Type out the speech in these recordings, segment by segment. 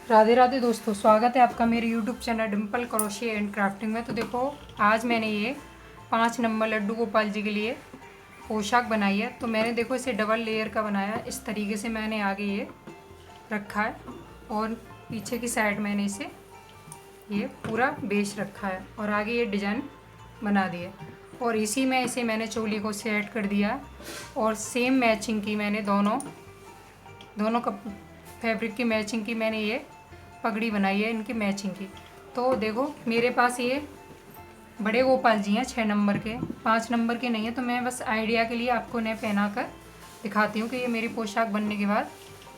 राधे राधे दोस्तों, स्वागत है आपका मेरे YouTube channel Dimple crochet and crafting में। तो देखो, आज मैंने ये 5 नंबर लड्डू गोपाल जी के लिए पोशाक बनाई है। तो मैंने देखो इसे डबल लेयर का बनाया है। इस तरीके से मैंने आगे ये रखा है और पीछे की साइड मैंने इसे ये पूरा बेस रखा है और आगे ये डिज़ाइन बना दिए और इसी में इसे मैंने चोली को सेट कर दिया और सेम मैचिंग की मैंने दोनों कप फैब्रिक की मैचिंग की मैंने ये पगड़ी बनाई है इनकी मैचिंग की। तो देखो मेरे पास ये बड़े गोपाल जी हैं 6 नंबर के, 5 नंबर के नहीं है। तो मैं बस आइडिया के लिए आपको इन्हें पहना कर दिखाती हूँ कि ये मेरी पोशाक बनने के बाद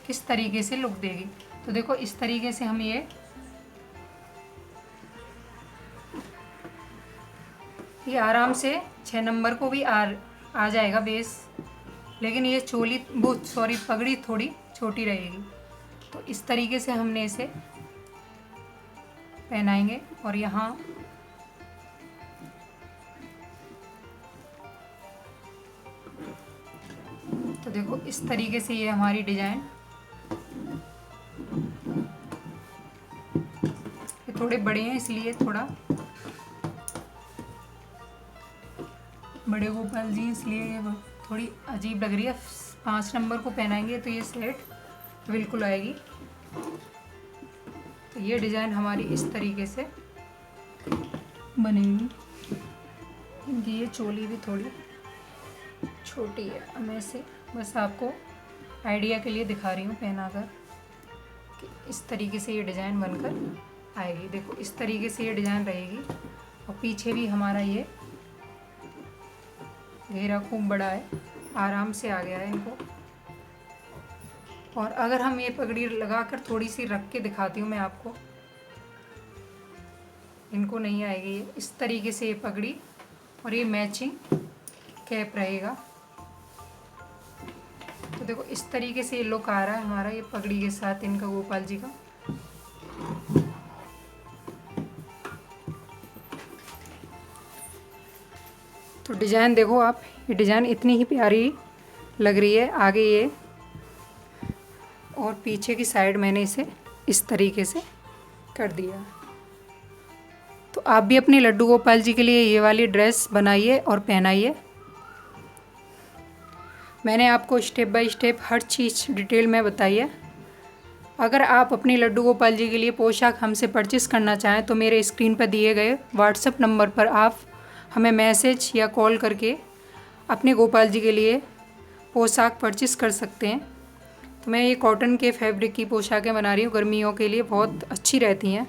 किस तरीके से लुक देगी। तो देखो इस तरीके से हम ये आराम से 6 नंबर को भी आ जाएगा बेस, लेकिन ये पगड़ी थोड़ी छोटी रहेगी। तो इस तरीके से हमने इसे पहनाएंगे और यहाँ तो देखो इस तरीके से ये हमारी डिजाइन, ये थोड़े बड़े हैं इसलिए थोड़ा बड़े गोपाल जी इसलिए ये थोड़ी अजीब लग रही है। 5 नंबर को पहनाएंगे तो ये सेट बिल्कुल आएगी। तो ये डिज़ाइन हमारी इस तरीके से बनेगी। इनकी ये चोली भी थोड़ी छोटी है। मैं इसे बस आपको आइडिया के लिए दिखा रही हूँ पहनाकर कि इस तरीके से ये डिज़ाइन बनकर आएगी। देखो इस तरीके से ये डिज़ाइन रहेगी और पीछे भी हमारा ये घेरा खूब बड़ा है, आराम से आ गया है इनको। और अगर हम ये पगड़ी लगाकर थोड़ी सी रख के दिखाती हूँ मैं आपको, इनको नहीं आएगी ये इस तरीके से ये पगड़ी और ये मैचिंग कैप रहेगा। तो देखो इस तरीके से ये लुक आ रहा है हमारा ये पगड़ी के साथ इनका गोपाल जी का। तो डिज़ाइन देखो आप, ये डिज़ाइन इतनी ही प्यारी लग रही है। आगे ये और पीछे की साइड मैंने इसे इस तरीके से कर दिया। तो आप भी अपने लड्डू गोपाल जी के लिए ये वाली ड्रेस बनाइए और पहनाइए। मैंने आपको step by step her cheese detail में बताई है। अगर आप अपने लड्डू गोपाल जी के लिए पोशाक हमसे परचेस करना चाहें तो मेरे स्क्रीन पर दिए गए व्हाट्सएप नंबर पर आप हमें मैसेज या कॉल करके अपने गोपाल जी के लिए पोशाक परचेस कर सकते हैं। तो मैं ये कॉटन के फैब्रिक की पोशाकें बना रही हूँ, गर्मियों के लिए बहुत अच्छी रहती हैं।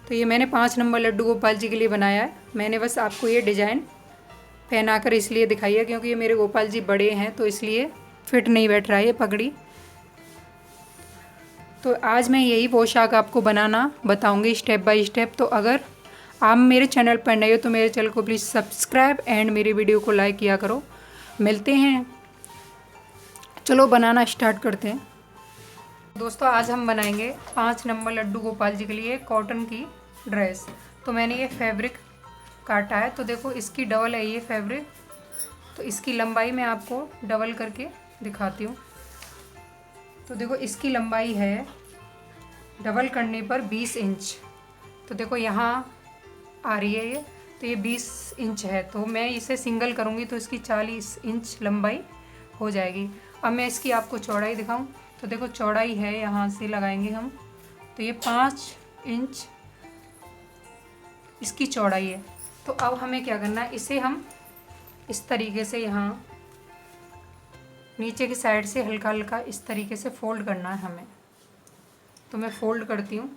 तो ये मैंने 5 नंबर लड्डू गोपाल जी के लिए बनाया है। मैंने बस आपको ये डिज़ाइन पहनाकर इसलिए दिखाई है क्योंकि ये मेरे गोपाल जी बड़े हैं तो इसलिए फिट नहीं बैठ रहा है ये पगड़ी। तो आज मैं यही पोशाक आपको बनाना बताऊंगी स्टेप बाय स्टेप। तो अगर आप मेरे चैनल पर नए हो तो मेरे चैनल को प्लीज़ सब्सक्राइब एंड मेरी वीडियो को लाइक किया करो। मिलते हैं, चलो बनाना स्टार्ट करते हैं। दोस्तों आज हम बनाएंगे 5 नंबर लड्डू गोपाल जी के लिए कॉटन की ड्रेस। तो मैंने ये फैब्रिक काटा है। तो देखो इसकी डबल है ये फैब्रिक। तो इसकी लंबाई मैं आपको डबल करके दिखाती हूँ। तो देखो इसकी लंबाई है डबल करने पर 20 इंच। तो देखो यहाँ आ रही है ये, तो ये 20 इंच है। तो मैं इसे सिंगल करूँगी तो इसकी 40 इंच लंबाई हो जाएगी। अब मैं इसकी आपको चौड़ाई दिखाऊं। तो देखो चौड़ाई है, यहाँ से लगाएंगे हम, तो ये 5 इंच इसकी चौड़ाई है। तो अब हमें क्या करना है, इसे हम इस तरीके से यहाँ नीचे की साइड से हल्का हल्का इस तरीके से फोल्ड करना है हमें। तो मैं फोल्ड करती हूँ।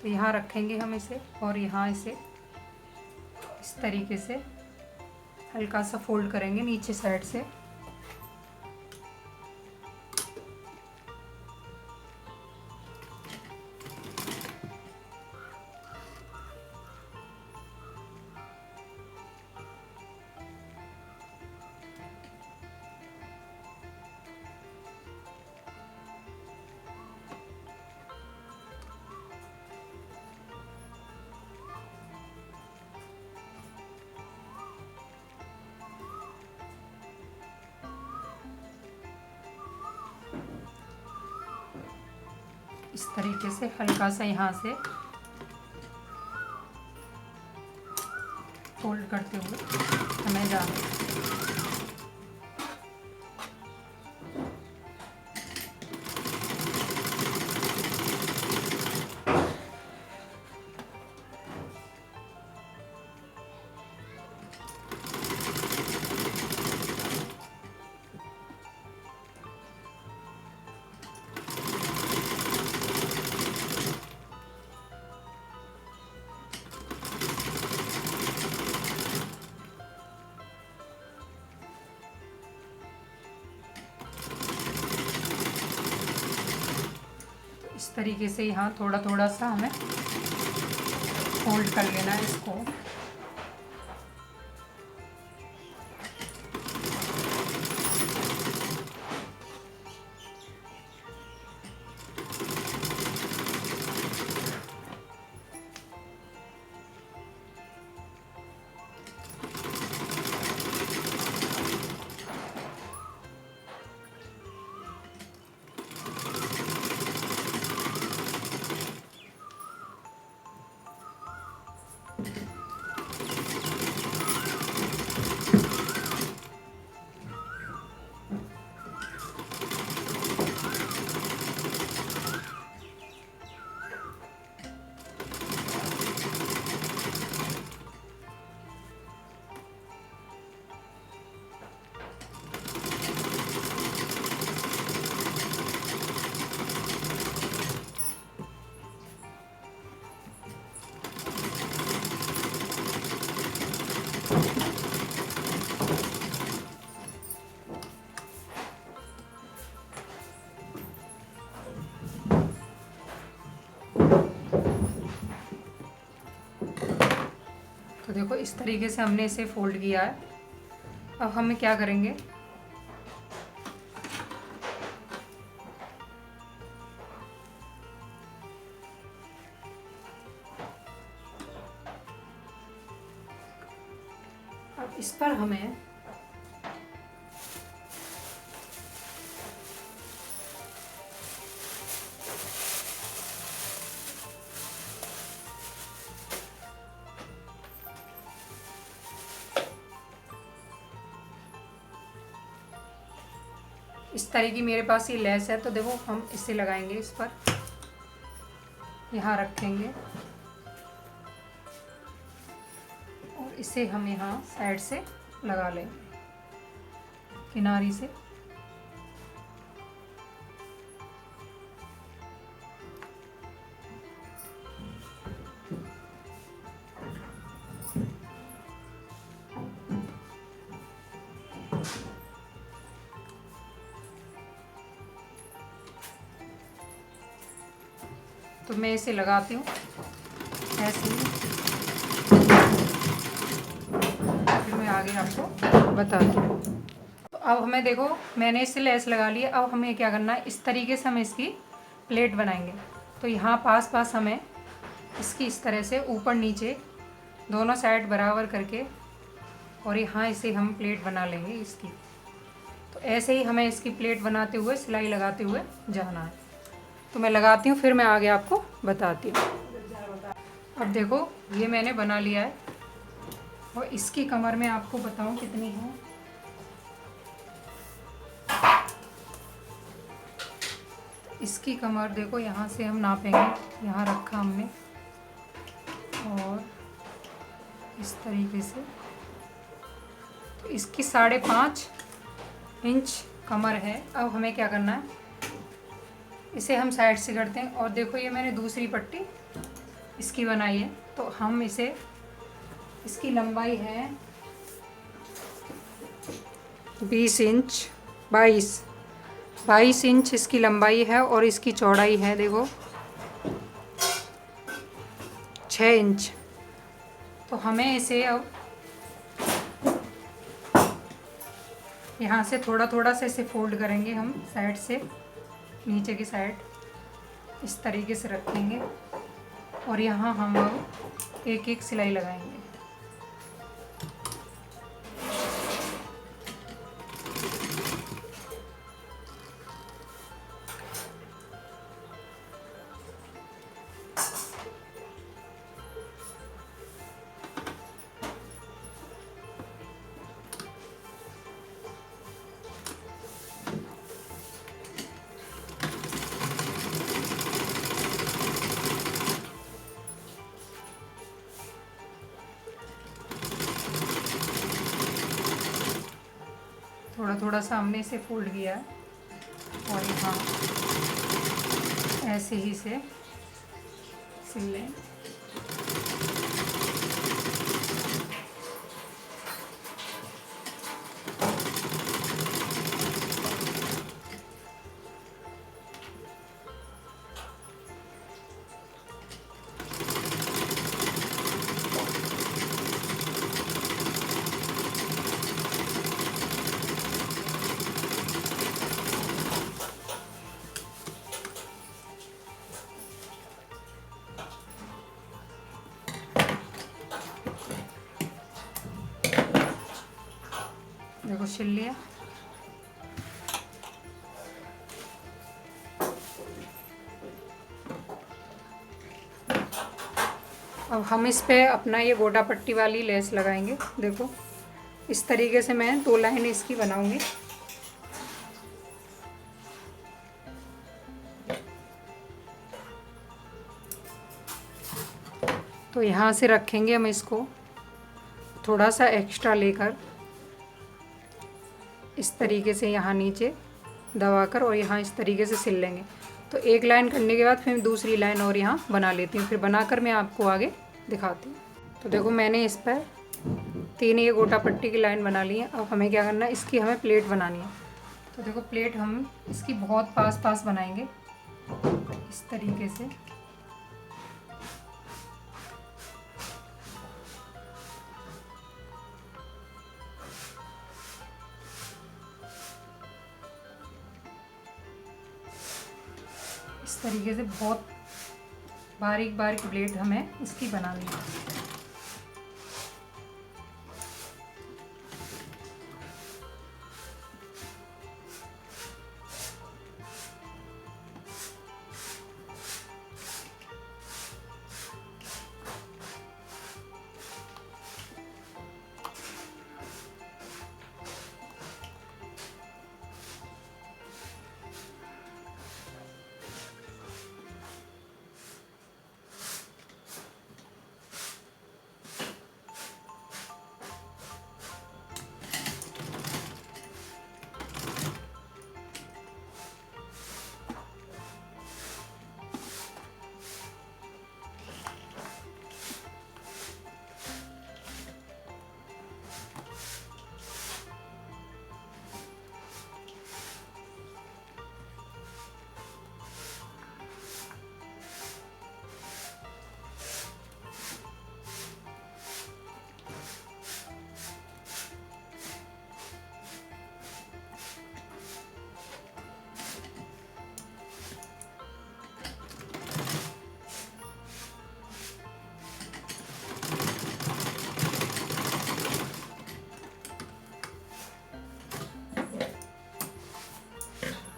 तो यहाँ रखेंगे हम इसे और यहाँ इसे इस तरीके से हल्का सा फोल्ड करेंगे नीचे साइड से। इस तरीके से हल्का सा यहाँ से फोल्ड करते हुए हमें जाना है। इस तरीके से यहाँ थोड़ा थोड़ा सा हमें फोल्ड कर लेना है इसको। तो देखो इस तरीके से हमने इसे फोल्ड किया है। अब हमें क्या करेंगे, अब इस पर हमें इस तरह की, मेरे पास ये लेस है तो देखो हम इसे लगाएंगे, इस पर यहाँ रखेंगे और इसे हम यहाँ साइड से लगा लेंगे किनारी से। तो मैं इसे लगाती हूँ ऐसे ही, फिर मैं आगे आपको बताती हूँ। तो अब हमें देखो मैंने इसे लेस लगा लिया। अब हमें क्या करना है, इस तरीके से हम इसकी प्लेट बनाएंगे। तो यहाँ पास पास हमें इसकी इस तरह से ऊपर नीचे दोनों साइड बराबर करके और यहाँ इसे हम प्लेट बना लेंगे इसकी। तो ऐसे ही हमें इसकी प्लेट बनाते हुए सिलाई लगाते हुए जाना है। तो मैं लगाती हूँ, फिर मैं आगे आपको बताती हूँ। अब देखो ये मैंने बना लिया है और इसकी कमर में आपको बताऊँ कितनी है। इसकी कमर देखो, यहाँ से हम नापेंगे, यहाँ रखा हमने और इस तरीके से। तो इसकी 5.5 इंच कमर है। अब हमें क्या करना है, इसे हम साइड से करते हैं। और देखो ये मैंने दूसरी पट्टी इसकी बनाई है। तो हम इसे, इसकी लंबाई है 20 इंच, 22 इंच इसकी लंबाई है और इसकी चौड़ाई है देखो 6 इंच। तो हमें इसे अब यहाँ से थोड़ा थोड़ा से इसे फोल्ड करेंगे हम साइड से, नीचे की साइड इस तरीके से रखेंगे और यहाँ हम एक एक सिलाई लगाएंगे। थोड़ा सा हमने इसे फोल्ड किया है और यहाँ ऐसे ही से सिल लें। देखो छिल लिया। अब हम इस पे अपना ये गोटा पट्टी वाली लेस लगाएंगे। देखो इस तरीके से मैं 2 लाइन इसकी बनाऊंगी। तो यहाँ से रखेंगे हम इसको थोड़ा सा एक्स्ट्रा लेकर इस तरीके से यहाँ नीचे दबाकर और यहाँ इस तरीके से सिल लेंगे। तो एक लाइन करने के बाद फिर दूसरी लाइन और यहाँ बना लेती हूँ, फिर बनाकर मैं आपको आगे दिखाती हूँ। तो देखो मैंने इस पर 3 ये गोटा पट्टी की लाइन बना ली है। अब हमें क्या करना है, इसकी हमें प्लेट बनानी है। तो देखो प्लेट हम इसकी बहुत पास पास बनाएंगे इस तरीके से। इस तरीके से बहुत बारीक बारीक प्लेट हमें इसकी बनानी है।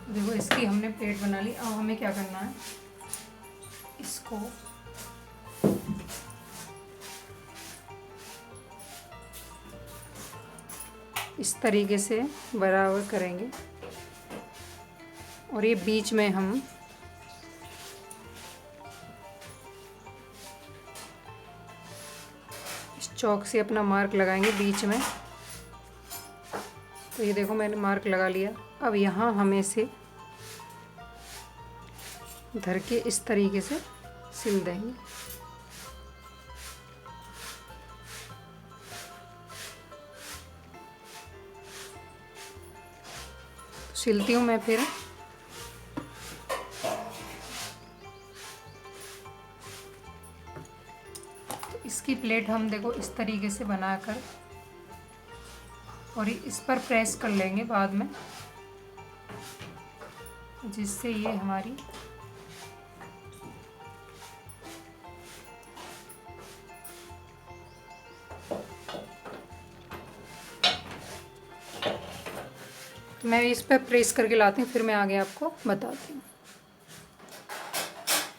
देखो इसकी हमने प्लेट बना ली। अब हमें क्या करना है, इसको इस तरीके से बराबर करेंगे और ये बीच में हम इस चौक से अपना मार्क लगाएंगे बीच में। तो ये देखो मैंने मार्क लगा लिया। अब यहाँ हमें इसे धर के इस तरीके से सिल देंगे। तो सिलती हूँ मैं फिर। तो इसकी प्लेट हम देखो इस तरीके से बनाकर और इस पर प्रेस कर लेंगे बाद में, जिससे ये हमारी तो मैं इस पर प्रेस करके लाती हूँ, फिर मैं आगे आपको बताती हूँ।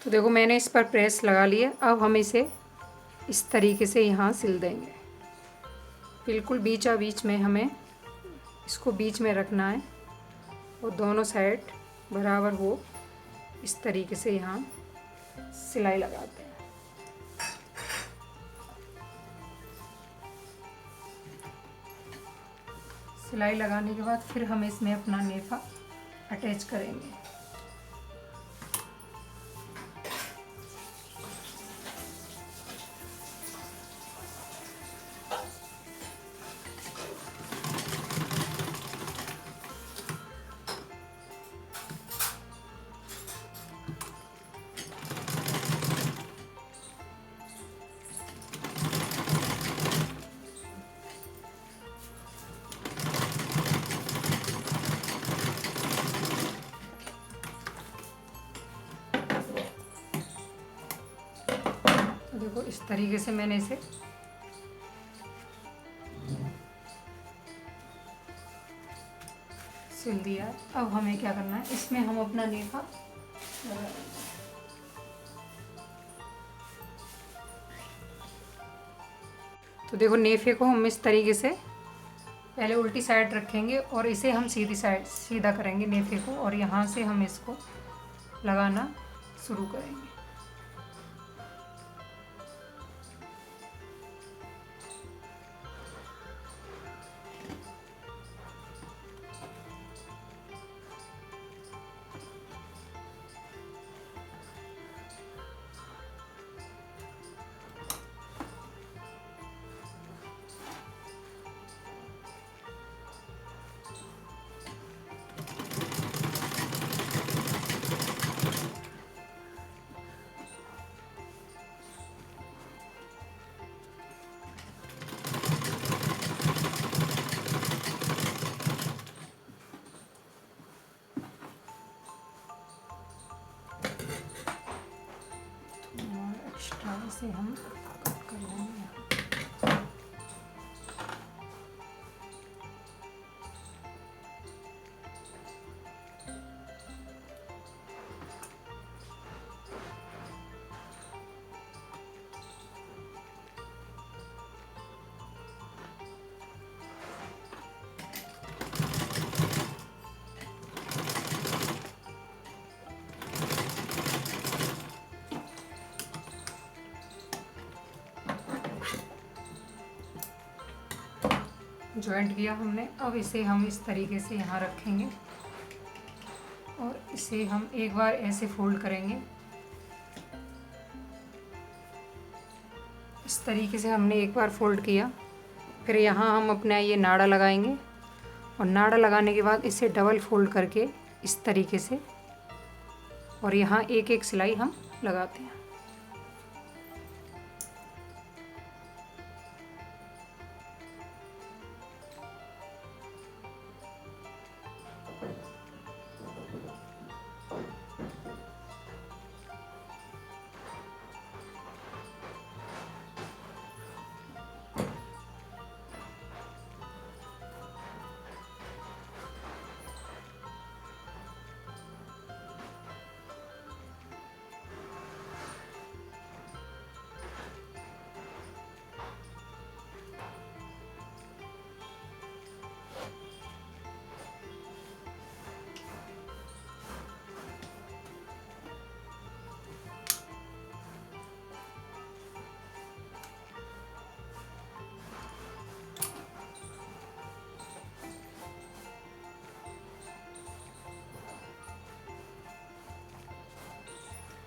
तो देखो मैंने इस पर प्रेस लगा लिया। अब हम इसे इस तरीके से यहाँ सिल देंगे। बिल्कुल बीचा बीच में हमें इसको बीच में रखना है और दोनों साइड बराबर हो, इस तरीके से यहाँ सिलाई लगाते हैं। सिलाई लगाने के बाद फिर हम इसमें अपना नेफा अटैच करेंगे। तो देखो इस तरीके से मैंने इसे सिल दिया है। अब हमें क्या करना है, इसमें हम अपना नेफा लगाएंगे। तो देखो नेफे को हम इस तरीके से पहले उल्टी साइड रखेंगे और इसे हम सीधी साइड सीधा करेंगे नेफे को, और यहाँ से हम इसको लगाना शुरू करेंगे। एक्स्ट्रा इसे हम कट कर लेंगे। जॉइंट किया हमने, अब इसे हम इस तरीके से यहाँ रखेंगे और इसे हम एक बार ऐसे फोल्ड करेंगे। इस तरीके से हमने एक बार फोल्ड किया, फिर यहाँ हम अपना ये नाड़ा लगाएंगे और नाड़ा लगाने के बाद इसे डबल फोल्ड करके इस तरीके से, और यहाँ एक एक सिलाई हम लगाते हैं।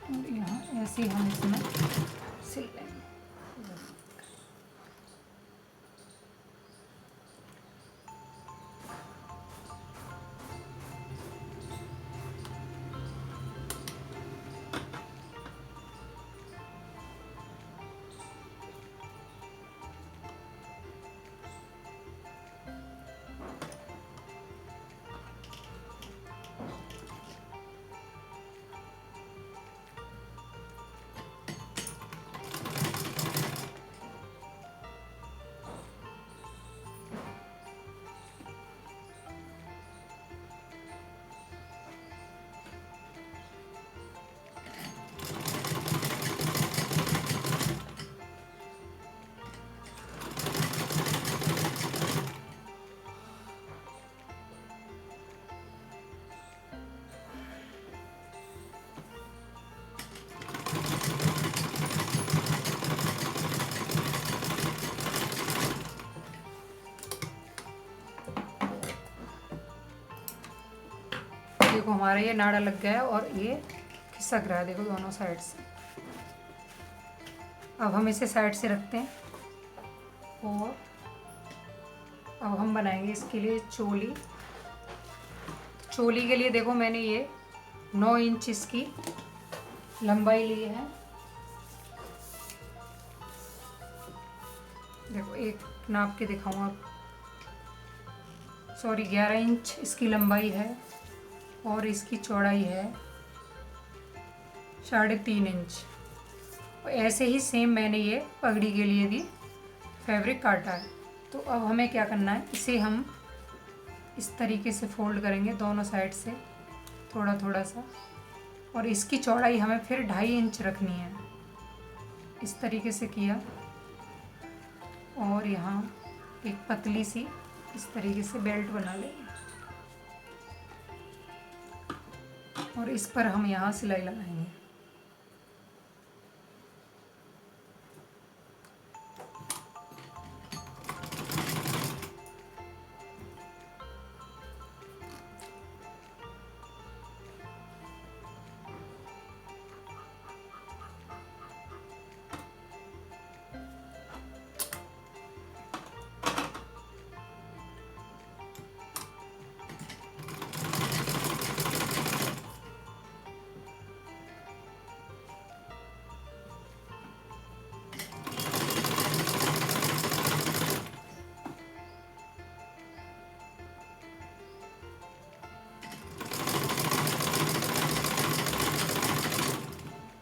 और यहाँ ऐसे हम इसमें सिल लेंगे। देखो हमारा ये नाड़ा लग गया है और ये खिसक रहा है, देखो दोनों साइड से। अब हम इसे साइड से रखते हैं और अब हम बनाएंगे इसके लिए चोली। चोली के लिए देखो मैंने ये 9 इंच इसकी लंबाई ली है। देखो एक नाप के दिखाऊँ आप, सॉरी 11 इंच इसकी लंबाई है और इसकी चौड़ाई है 3.5 इंच। और ऐसे ही सेम मैंने ये पगड़ी के लिए भी फैब्रिक काटा है। तो अब हमें क्या करना है, इसे हम इस तरीके से फोल्ड करेंगे दोनों साइड से थोड़ा थोड़ा सा, और इसकी चौड़ाई हमें फिर 2.5 इंच रखनी है। इस तरीके से किया और यहाँ एक पतली सी इस तरीके से बेल्ट बना लेंगे और इस पर हम यहाँ सिलाई लगाएंगे।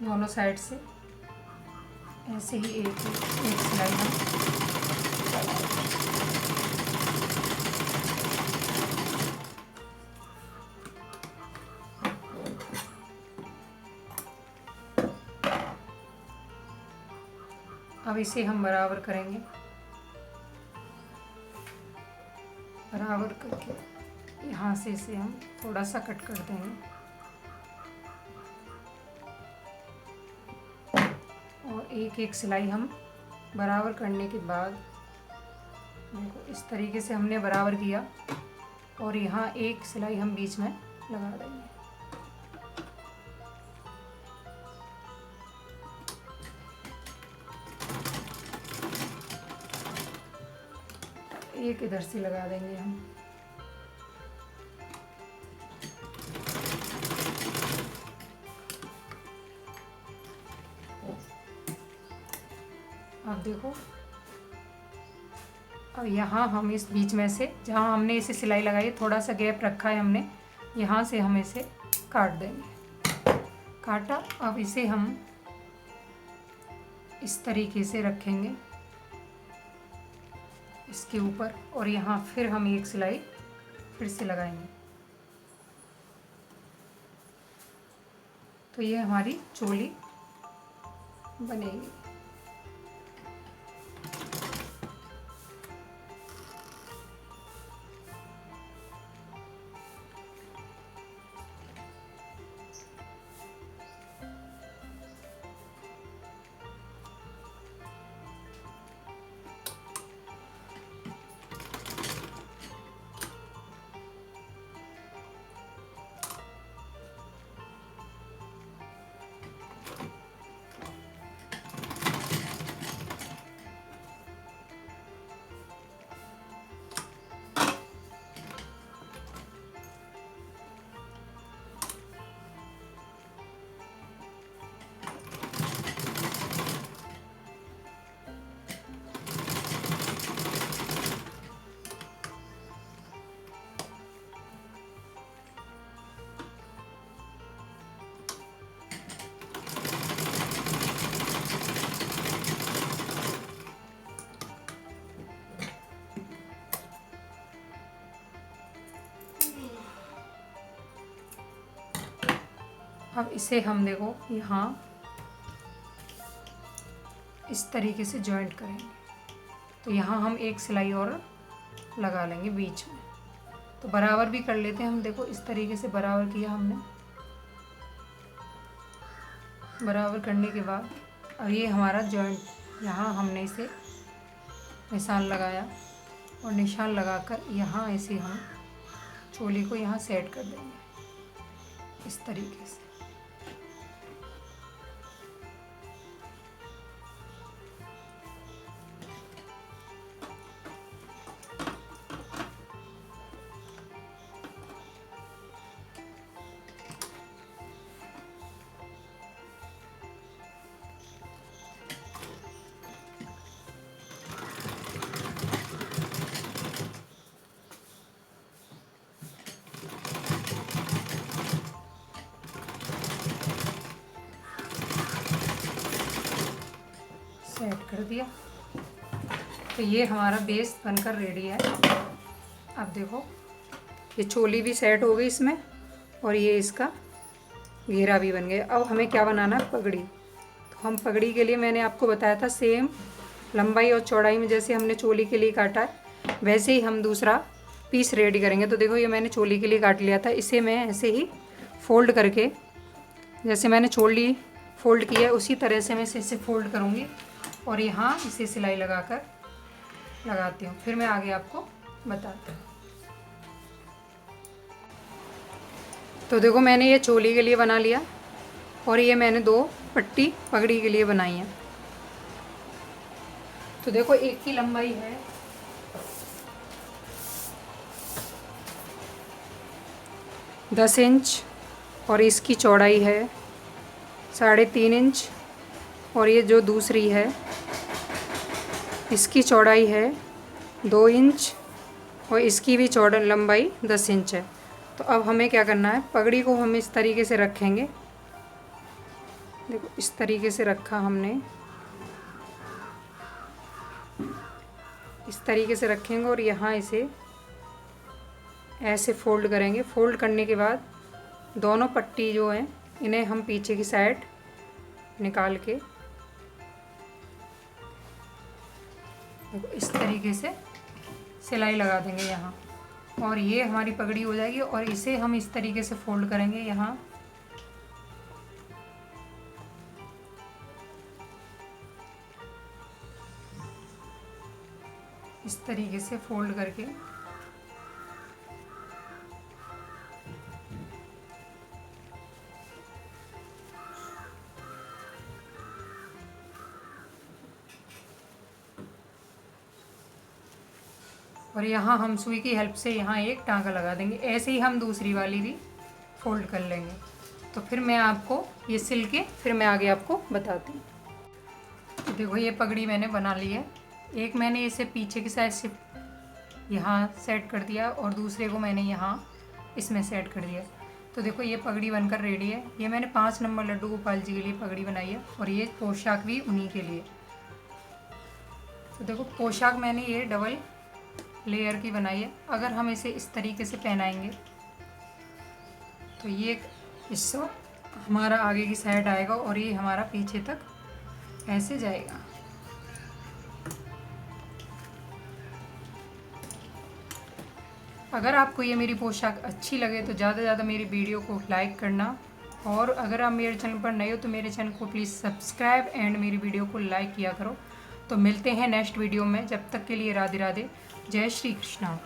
दोनों साइड से ऐसे ही एक सिलाई हम अब इसे हम बराबर करेंगे, बराबर करके यहाँ से इसे हम थोड़ा सा कट कर देंगे और एक एक सिलाई हम बराबर करने के बाद देखो इस तरीके से हमने बराबर किया और यहाँ एक सिलाई हम बीच में लगा देंगे। एक इधर से लगा देंगे हम। अब देखो अब यहाँ हम इस बीच में से जहाँ हमने इसे सिलाई लगाई थोड़ा सा गैप रखा है हमने, यहाँ से हम इसे काट देंगे। काटा, अब इसे हम इस तरीके से रखेंगे इसके ऊपर और यहाँ फिर हम एक सिलाई फिर से लगाएंगे। तो ये हमारी चोली बनेगी। अब इसे हम देखो यहाँ इस तरीके से जॉइंट करेंगे। तो यहाँ हम एक सिलाई और लगा लेंगे बीच में। तो बराबर भी कर लेते हैं हम। देखो इस तरीके से बराबर किया हमने। बराबर करने के बाद अब ये हमारा जॉइंट, यहाँ हमने इसे निशान लगाया और निशान लगाकर यहाँ ऐसे हम चोली को यहाँ सेट कर देंगे। इस तरीके से। सेट कर दिया। तो ये हमारा बेस बनकर रेडी है। अब देखो ये चोली भी सेट हो गई इसमें, और ये इसका घेरा भी बन गया। अब हमें क्या बनाना है, पगड़ी। तो हम पगड़ी के लिए मैंने आपको बताया था सेम लंबाई और चौड़ाई में जैसे हमने चोली के लिए काटा है वैसे ही हम दूसरा पीस रेडी करेंगे। तो देखो ये मैंने चोली के लिए काट लिया था, इसे मैं ऐसे ही फोल्ड करके, जैसे मैंने चोली फोल्ड किया है उसी तरह से मैं इसे फोल्ड करूँगी और यहाँ इसे सिलाई लगाती हूँ। फिर मैं आगे आपको बताती हूँ। तो देखो मैंने ये चोली के लिए बना लिया और ये मैंने 2 पट्टी पगड़ी के लिए बनाई है। तो देखो एक की लंबाई है 10 इंच और इसकी चौड़ाई है 3.5 इंच, और ये जो दूसरी है इसकी चौड़ाई है 2 इंच और इसकी भी लंबाई 10 इंच है। तो अब हमें क्या करना है, पगड़ी को हम इस तरीके से रखेंगे। देखो इस तरीके से रखा हमने, इस तरीके से रखेंगे और यहाँ इसे ऐसे फोल्ड करेंगे। फोल्ड करने के बाद दोनों पट्टी जो हैं इन्हें हम पीछे की साइड निकाल के इस तरीके से सिलाई लगा देंगे यहाँ, और ये हमारी पगड़ी हो जाएगी। और इसे हम इस तरीके से फोल्ड करेंगे, यहाँ इस तरीके से फोल्ड करके और यहाँ हम सुई की हेल्प से यहाँ एक टाँका लगा देंगे। ऐसे ही हम दूसरी वाली भी फोल्ड कर लेंगे। तो फिर मैं आपको ये सिल के फिर मैं आगे आपको बताती हूँ। तो देखो ये पगड़ी मैंने बना ली है। एक मैंने इसे पीछे की साइड से यहाँ सेट कर दिया और दूसरे को मैंने यहाँ इसमें सेट कर दिया। तो देखो ये पगड़ी बनकर रेडी है। ये मैंने 5 नंबर लड्डू गोपाल जी के लिए पगड़ी बनाई है और ये पोशाक भी उन्हीं के लिए। तो देखो पोशाक मैंने ये डबल लेयर की बनाई है। अगर हम इसे इस तरीके से पहनाएंगे तो ये इससे हमारा आगे की साइड आएगा और ये हमारा पीछे तक ऐसे जाएगा। अगर आपको ये मेरी पोशाक अच्छी लगे तो ज़्यादा से ज़्यादा मेरी वीडियो को लाइक करना, और अगर आप मेरे चैनल पर नए हो तो मेरे चैनल को प्लीज़ सब्सक्राइब एंड मेरी वीडियो को लाइक किया करो। तो मिलते हैं नेक्स्ट वीडियो में, जब तक के लिए राधे राधे, जय श्री कृष्णा।